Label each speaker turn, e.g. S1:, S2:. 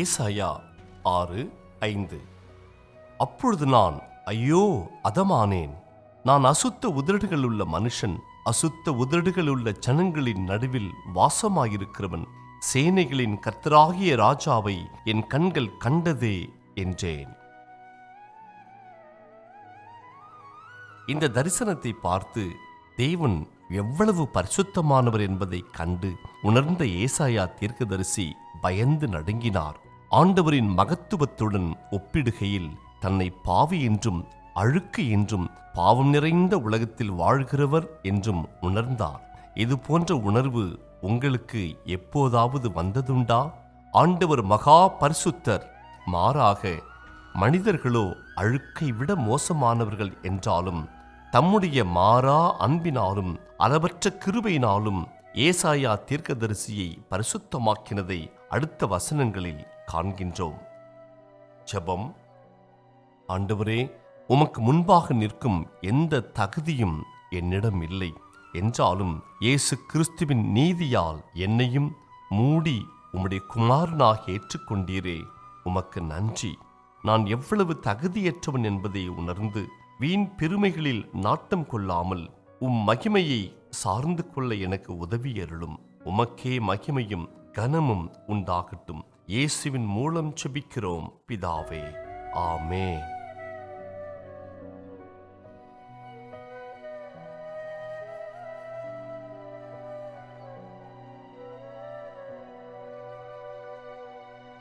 S1: ஏசாயா 6:5. அப்பொழுது நான், ஐயோ அதமானேன், நான் அசுத்த உதடுகள் உள்ள மனுஷன், அசுத்த உதடுகள் உள்ள ஜனங்களின் நடுவில் வாசமாயிருக்கிறவன், சேனைகளின் கர்த்தராகிய ராஜாவை என் கண்கள் கண்டதே என்றேன். இந்த தரிசனத்தை பார்த்து தேவன் எவ்வளவு பரிசுத்தமானவர் என்பதை கண்டு உணர்ந்த ஏசாயா தீர்க்கதரிசி பயந்து நடுங்கினார். ஆண்டவரின் மகத்துவத்துடன் ஒப்பிடுகையில் தன்னை பாவி என்றும் அழுக்கு என்றும் பாவம் நிறைந்த உலகத்தில் வாழ்கிறவர் என்றும் உணர்ந்தார். இது போன்ற உணர்வு உங்களுக்கு எப்போதாவது வந்ததுண்டா? ஆண்டவர் மகா பரிசுத்தர். மாறாக மனிதர்களோ அழுக்கை விட மோசமானவர்கள் என்றாலும் தம்முடைய மாறா அன்பினாலும் அளவற்ற கிருபையினாலும் ஏசாயா தீர்க்கதரிசியை பரிசுத்தமாக்கினதை அடுத்த வசனங்களில் காண்கின்றோம். ஜெபம். ஆண்டவரே, உமக்கு முன்பாக நிற்கும் எந்த தகுதியும் என்னிடம் இல்லை என்றாலும் இயேசு கிறிஸ்துவின் நீதியால் என்னையும் மூடி உம்முடைய குமாரனாக ஏற்றுக்கொண்டீரே, உமக்கு நன்றி. நான் எவ்வளவு தகுதியற்றவன் என்பதை உணர்ந்து வீண் பெருமைகளில் நாட்டம் கொள்ளாமல் உம் மகிமையை சார்ந்து கொள்ள எனக்கு உதவியருளும். உமக்கே மகிமையும் கனமும் உண்டாகட்டும். இயேசுவின் மூலம் ஜெபிக்கிறோம் பிதாவே. ஆமென்.